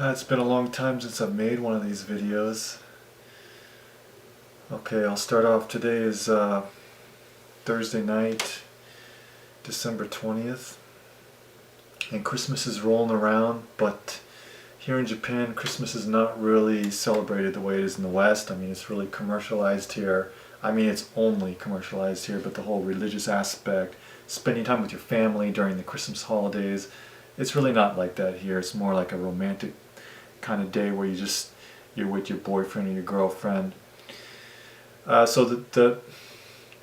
It's been a long time since I've made one of these videos. Okay, I'll start off. Today is Thursday night, December 20th, and Christmas is rolling around, but here in Japan, Christmas is not really celebrated the way it is in the West. I mean, it's really commercialized here. I mean, it's only commercialized here, but the whole religious aspect, spending time with your family during the Christmas holidays, it's really not like that here. It's more like a romantic kind of day where you're with your boyfriend or your girlfriend. So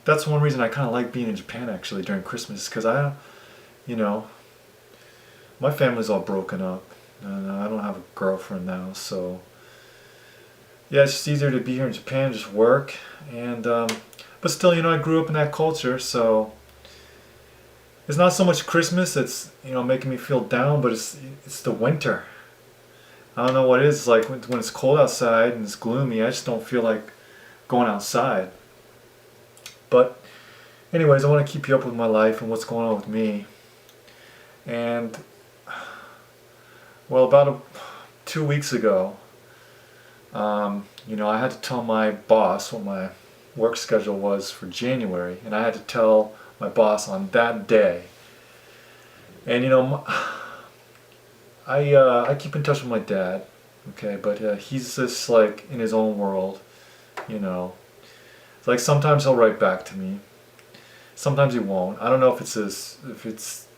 that's one reason I kind of like being in Japan actually during Christmas, because you know, my family's all broken up and I don't have a girlfriend now, so yeah, it's just easier to be here in Japan, just work, and but still, I grew up in that culture, so it's not so much Christmas that's making me feel down, but it's the winter. I don't know what it is. It's like when it's cold outside and it's gloomy, I just don't feel like going outside. But anyways, I want to keep you up with my life and what's going on with me. And well, about 2 weeks ago, I had to tell my boss what my work schedule was for January, and I had to tell my boss on that day. And I keep in touch with my dad, okay, but he's just like in his own world, It's like sometimes he'll write back to me, sometimes he won't. I don't know if it's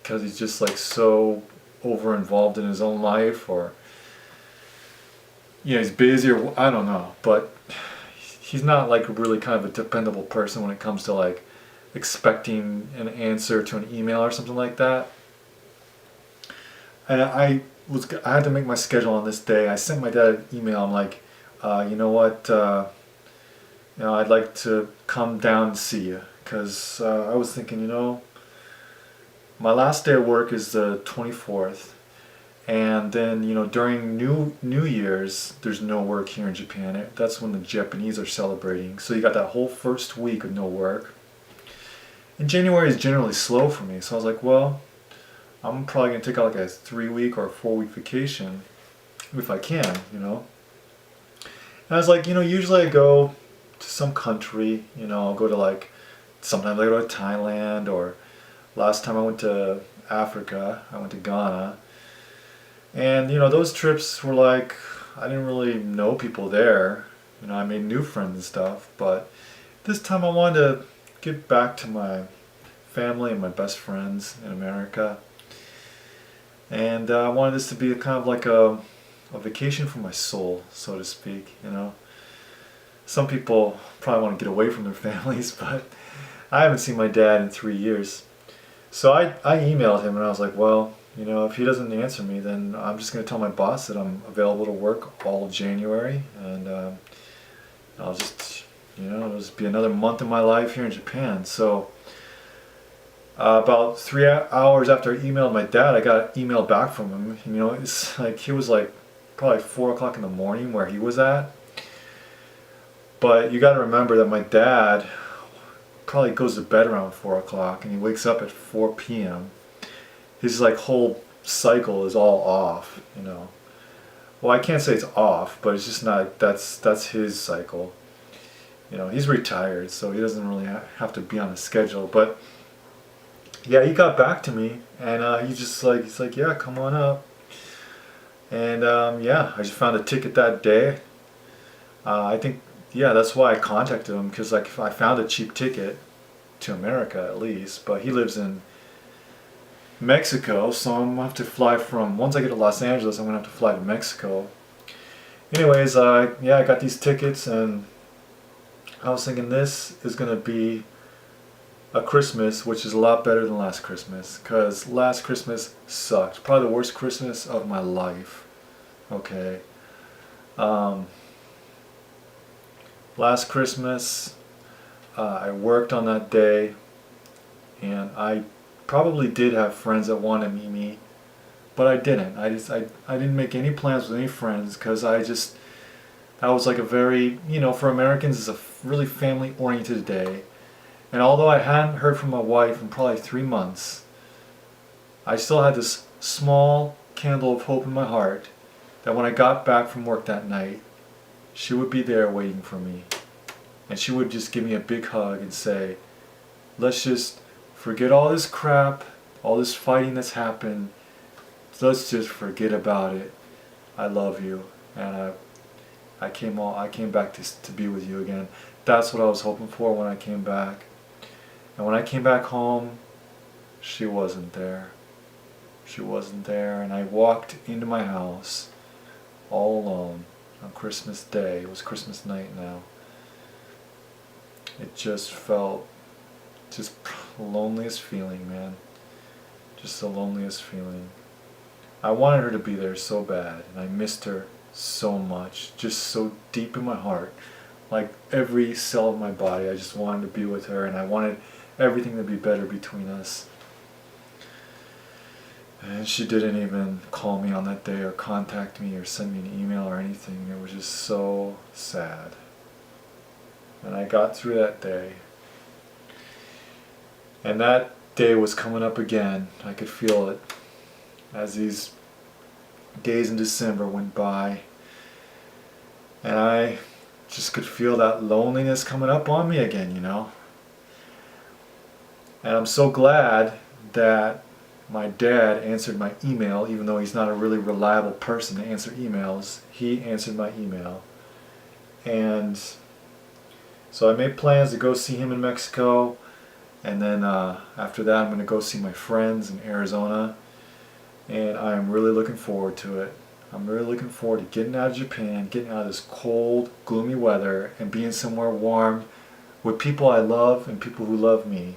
because he's just like so over involved in his own life, or he's busy, or I don't know. But he's not like really kind of a dependable person when it comes to like expecting an answer to an email or something like that. And I had to make my schedule on this day. I sent my dad an email. I'm like, you know what? I'd like to come down and see you, because I was thinking, my last day of work is the 24th, and then during New Year's there's no work here in Japan. That's when the Japanese are celebrating. So you got that whole first week of no work. And January is generally slow for me, so I was like, well, I'm probably going to take out like a 3-week or a 4-week vacation if I can, And I was like, usually I go to some country, I'll go to sometimes I go to Thailand, or last time I went to Africa, I went to Ghana. And, those trips were like, I didn't really know people there. I made new friends and stuff, but this time I wanted to get back to my family and my best friends in America. And I wanted this to be kind of like a vacation for my soul, so to speak, Some people probably want to get away from their families, but I haven't seen my dad in 3 years. So I emailed him and I was like, well, if he doesn't answer me, then I'm just going to tell my boss that I'm available to work all of January, and I'll just, it'll just be another month of my life here in Japan. So about 3 hours after I emailed my dad, I got an email back from him. It's like he was like probably 4 o'clock in the morning where he was at. But you got to remember that my dad probably goes to bed around 4 o'clock and he wakes up at 4 p.m. His like whole cycle is all off, Well, I can't say it's off, but it's just not, that's his cycle. He's retired, so he doesn't really have to be on a schedule. But yeah, he got back to me, and he's like, yeah, come on up. And yeah, I just found a ticket that day. I think, yeah, that's why I contacted him, because like I found a cheap ticket to America at least. But he lives in Mexico, so I'm gonna have to fly from, once I get to Los Angeles, I'm gonna have to fly to Mexico. Anyways, yeah, I got these tickets, and I was thinking this is gonna be a Christmas which is a lot better than last Christmas, because last Christmas sucked. Probably the worst Christmas of my life. Okay. Last Christmas, I worked on that day, and I probably did have friends that wanted to meet me, but I didn't. I didn't make any plans with any friends, because that was like a very, for Americans, it's a really family-oriented day. And although I hadn't heard from my wife in probably 3 months, I still had this small candle of hope in my heart that when I got back from work that night, she would be there waiting for me. And she would just give me a big hug and say, let's just forget all this crap, all this fighting that's happened. Let's just forget about it. I love you. And I came back to be with you again. That's what I was hoping for when I came back. And when I came back home, she wasn't there. She wasn't there, and I walked into my house all alone on Christmas Day. It was Christmas night now. It just felt just the loneliest feeling, man. Just the loneliest feeling. I wanted her to be there so bad, and I missed her so much, just so deep in my heart. Like every cell of my body, I just wanted to be with her, and I wanted everything to be better between us. And she didn't even call me on that day or contact me or send me an email or anything. It was just so sad. And I got through that day. And that day was coming up again. I could feel it as these days in December went by. And I just could feel that loneliness coming up on me again, you know. And I'm so glad that my dad answered my email, even though he's not a really reliable person to answer emails. He answered my email. And so I made plans to go see him in Mexico, and then after that I'm going to go see my friends in Arizona, and I am really looking forward to it. I'm really looking forward to getting out of Japan, getting out of this cold, gloomy weather, and being somewhere warm with people I love and people who love me.